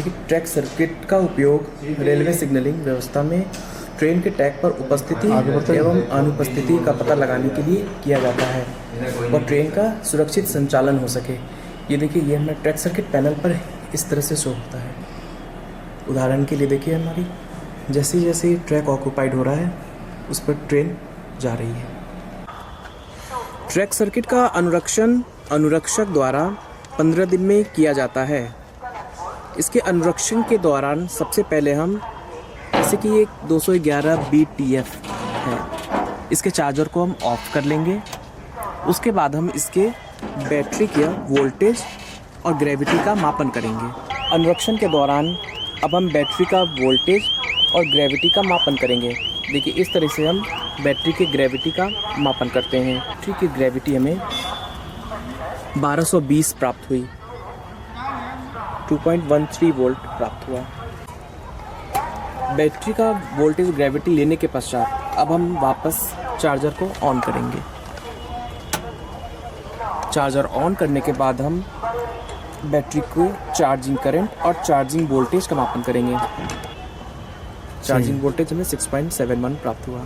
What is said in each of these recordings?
कि track circuit का उपयोग रेलवे सिग्नलिंग व्यवस्था में ट्रेन के ट्रैक पर उपस्थिति एवं अनुपस्थिति का पता लगाने के लिए किया जाता है और ट्रेन का सुरक्षित संचालन हो सके। ये देखिए, ये हमारा ट्रैक सर्किट पैनल पर इस तरह से शो होता है। उदाहरण के लिए देखिए, हमारी जैसे जैसे ट्रैक ऑक्यूपाइड हो रहा है उस पर ट्रेन जा रही है। ट्रैक सर्किट का अनुरक्षण अनुरक्षक द्वारा 15 दिन में किया जाता है। इसके अनुरक्षण के दौरान सबसे पहले हम, जैसे कि ये 211 BTF है, इसके चार्जर को हम ऑफ कर लेंगे। उसके बाद हम इसके बैटरी का वोल्टेज और ग्रेविटी का मापन करेंगे। अनुरक्षण के दौरान अब हम बैटरी का वोल्टेज और ग्रेविटी का मापन करेंगे। देखिए, इस तरह से हम बैटरी के ग्रेविटी का मापन करते हैं। बैटरी की ग्रेविटी हमें 1220 प्राप्त हुई, 2.13 वोल्ट प्राप्त हुआ। बैटरी का वोल्टेज ग्रेविटी लेने के पश्चात अब हम वापस चार्जर को ऑन करेंगे। चार्जर ऑन करने के बाद हम बैटरी को चार्जिंग करंट और चार्जिंग वोल्टेज का मापन करेंगे। चार्जिंग वोल्टेज हमें 6.71 प्राप्त हुआ।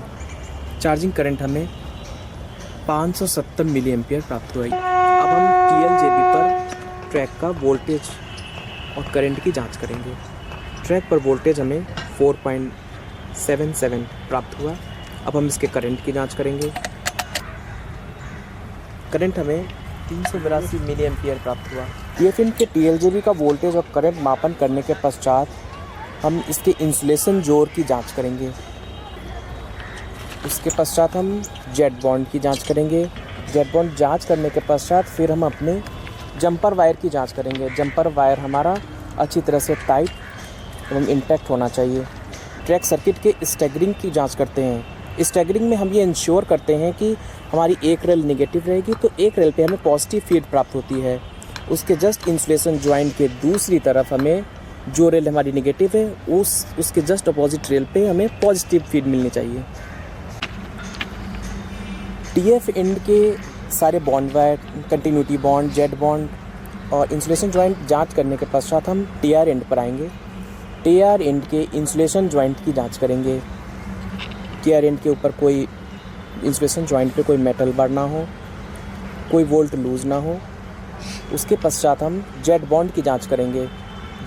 चार्जिंग करंट हमें 570 मिली एम्पियर प्राप्त हुआ। अब हम TLJB पर ट्रैक का वोल्टेज और करंट की जांच करेंगे। ट्रैक पर वोल्टेज हमें 4.77 प्राप्त हुआ। अब हम इसके करंट की जांच करेंगे। करंट हमें 382 मिली एम्पियर प्राप्त हुआ। TFIN के TLJB का वोल्टेज और करंट मापन करने के पश्चात हम इसके इंसुलेशन जोड़ की जांच करेंगे। उसके पश्चात हम जेट बॉन्ड की जांच करेंगे। जेट बॉन्ड जांच करने के पश्चात फिर हम अपने जंपर वायर की जांच करेंगे। जंपर वायर हमारा अच्छी तरह से टाइट एवं इंटैक्ट होना चाहिए। ट्रैक सर्किट के स्टैगरिंग की जांच करते हैं। स्टैगरिंग में हम ये इंश्योर करते हैं कि हमारी एक रेल नेगेटिव रहेगी तो एक रेल पे हमें पॉजिटिव फीड प्राप्त होती है। उसके जस्ट इंसुलेशन जॉइंट के दूसरी तरफ हमें जो रेल हमारी नेगेटिव है उसके जस्ट अपोजिट रेल पे हमें पॉजिटिव फीड मिलनी चाहिए। TF एंड के सारे bond wire, continuity bond, jet bond और इंसुलेशन जॉइंट जांच करने के पश्चात हम TR एंड पर आएंगे। TR एंड के इंसुलेशन जॉइंट की जांच करेंगे। TR एंड के ऊपर कोई इंसुलेशन जॉइंट पे कोई मेटल बार ना हो, कोई वोल्ट लूज ना हो। उसके पश्चात हम जेट बॉन्ड की जांच करेंगे।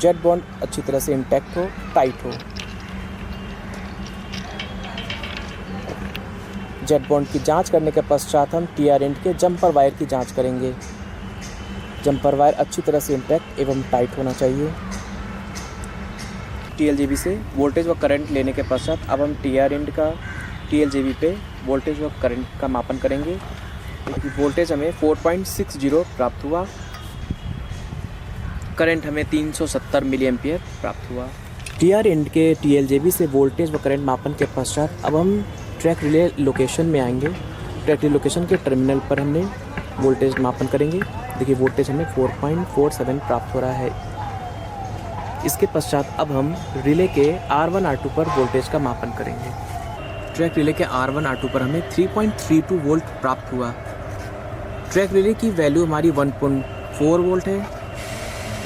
जेट बॉन्ड अच्छी तरह से इंटैक्ट हो, टाइट हो। जेट बॉन्ड की जांच करने के पश्चात हम TR एंड के जंपर वायर की जांच करेंगे। जंपर वायर अच्छी तरह से इंटैक्ट एवं टाइट होना चाहिए। TLJB से वोल्टेज व करंट लेने के पश्चात अब हम TR एंड का TLJB पे वोल्टेज व करंट का मापन करेंगे। वोल्टेज हमें 4.60 प्राप्त हुआ। करंट हमें 370 मिली एम्पियर प्राप्त हुआ। TR एंड के TLJB से वोल्टेज व करंट मापन के पश्चात अब हम ट्रैक रिले लोकेशन में आएंगे। ट्रैक रिले लोकेशन के टर्मिनल पर हमने वोल्टेज मापन करेंगे। देखिए, वोल्टेज हमें 4.47 प्राप्त हो रहा है। इसके पश्चात अब हम रिले के R1 R2 पर वोल्टेज का मापन करेंगे। ट्रैक रिले के R1 R2 पर हमें 3.32 वोल्ट प्राप्त हुआ। ट्रैक रिले की वैल्यू हमारी 1.4 वोल्ट है।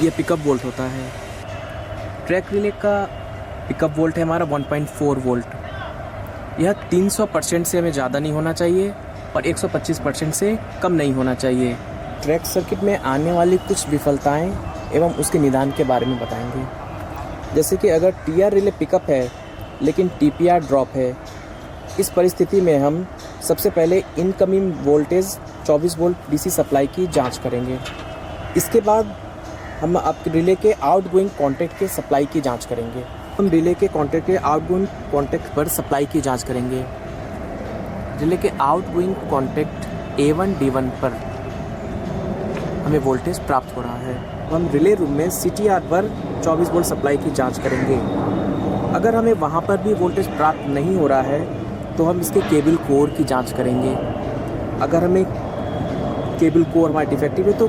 ये पिकअप वोल्ट होता है। ट्रैक रिले का पिकअप वोल्ट है हमारा 1.4 वोल्ट। यह 300% से हमें ज़्यादा नहीं होना चाहिए और 125% से कम नहीं होना चाहिए। ट्रैक सर्किट में आने वाली कुछ विफलताएं एवं उसके निदान के बारे में बताएंगे। जैसे कि अगर TR रिले पिकअप है लेकिन TPR ड्रॉप है, इस परिस्थिति में हम सबसे पहले incoming voltage 24 volt DC supply की जांच करेंगे। इसके बाद हम आपके रिले के आउटगोइंग कॉन्टैक्ट के सप्लाई की जांच करेंगे। हम रिले के कॉन्टैक्ट के आउटगोइंग कॉन्टैक्ट पर सप्लाई की जांच करेंगे। रिले के आउटगोइंग कॉन्टैक्ट A1 D1 पर हमें वोल्टेज प्राप्त हो रहा है। हम रिले रूम में CTR पर 24 वोल्ट सप्लाई की जांच करेंगे। अगर हमें वहाँ पर भी वोल्टेज प्राप्त नहीं हो रहा है तो हम इसके केबल कोर की जांच करेंगे। अगर हमें केबल कोर हमारा डिफेक्टिव है तो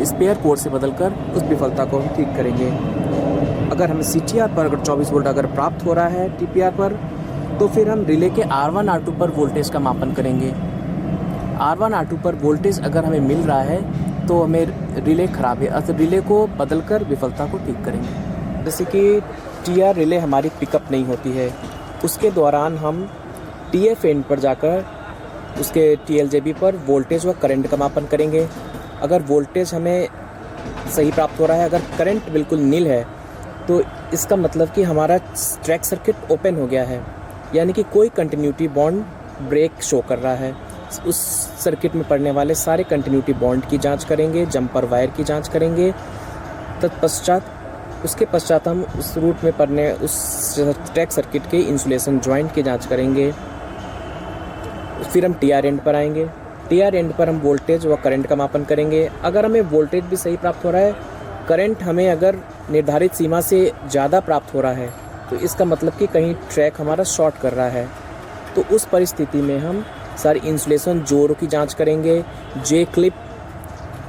स्पेयर कोर से बदलकर उस विफलता को हम ठीक करेंगे। अगर हमें CTR पर अगर 24 वोल्ट अगर प्राप्त हो रहा है TPR पर, तो फिर हम रिले के R1 R2 पर वोल्टेज का मापन करेंगे। R1 R2 पर वोल्टेज अगर हमें मिल रहा है तो हमें रिले ख़राब है, अतः रिले को बदलकर विफलता को ठीक करेंगे। जैसे कि टीआर रिले हमारी पिकअप नहीं होती है, उसके दौरान हम टीएफ एंड पर जाकर उसके टीएलजेबी पर वोल्टेज व करंट का मापन करेंगे। अगर वोल्टेज हमें सही प्राप्त हो रहा है, अगर करंट बिल्कुल नील है, तो इसका मतलब कि हमारा ट्रैक सर्किट ओपन हो गया है, यानी कि कोई कंटिन्यूटी बॉन्ड ब्रेक शो कर रहा है। उस सर्किट में पड़ने वाले सारे कंटिन्यूटी बॉन्ड की जांच करेंगे, जंपर वायर की जांच करेंगे। उसके पश्चात हम उस रूट में पड़ने उस ट्रैक सर्किट के इंसुलेशन जॉइंट की जांच करेंगे। फिर हम टीआर एंड पर आएंगे। टीआर एंड पर हम वोल्टेज व करंट का मापन करेंगे। अगर हमें वोल्टेज भी सही प्राप्त हो रहा है, करंट हमें अगर निर्धारित सीमा से ज़्यादा प्राप्त हो रहा है, तो इसका मतलब कि कहीं ट्रैक हमारा शॉर्ट कर रहा है। तो उस परिस्थिति में हम सारी इंसुलेशन जोड़ों की जांच करेंगे, जे क्लिप,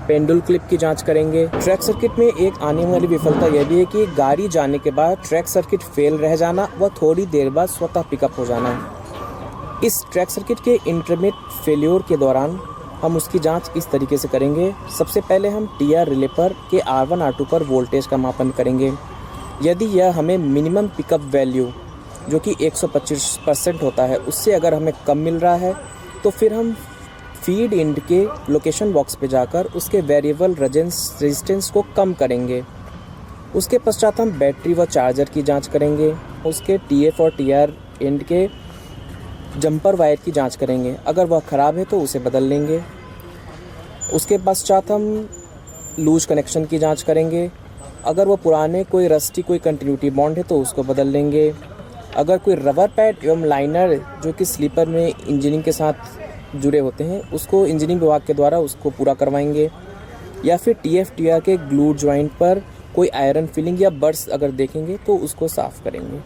पेंडुल क्लिप की जांच करेंगे। ट्रैक सर्किट में एक आने वाली विफलता यह भी है कि गाड़ी जाने के बाद ट्रैक सर्किट फेल रह जाना व थोड़ी देर बाद स्वतः पिकअप हो जाना। इस ट्रैक सर्किट के इंटरमीडिएट फेल्योर के दौरान हम उसकी जांच इस तरीके से करेंगे। सबसे पहले हम टीआर रिले पर के R1 R2 पर वोल्टेज का मापन करेंगे। यदि यह हमें मिनिमम पिकअप वैल्यू जो कि 125% होता है, उससे अगर हमें कम मिल रहा है, तो फिर हम फीड इंड के लोकेशन बॉक्स पे जाकर उसके वेरिएबल रेजिस्टेंस को कम करेंगे। उसके पश्चात हम बैटरी व चार्जर की जांच करेंगे। उसके टीएफ और टीआर एंड के जंपर वायर की जांच करेंगे। अगर वह ख़राब है तो उसे बदल लेंगे। उसके पश्चात हम लूज कनेक्शन की जांच करेंगे। अगर वह पुराने कोई रस्टी कोई कंटिन्यूटी बॉन्ड है तो उसको बदल लेंगे। अगर कोई रबर पैड एवं लाइनर जो कि स्लीपर में इंजीनियरिंग के साथ जुड़े होते हैं, उसको इंजीनियरिंग विभाग के द्वारा उसको पूरा करवाएंगे। या फिर टीएफ टीआर के ग्लू जॉइंट पर कोई आयरन फिलिंग या बर्स अगर देखेंगे तो उसको साफ़ करेंगे।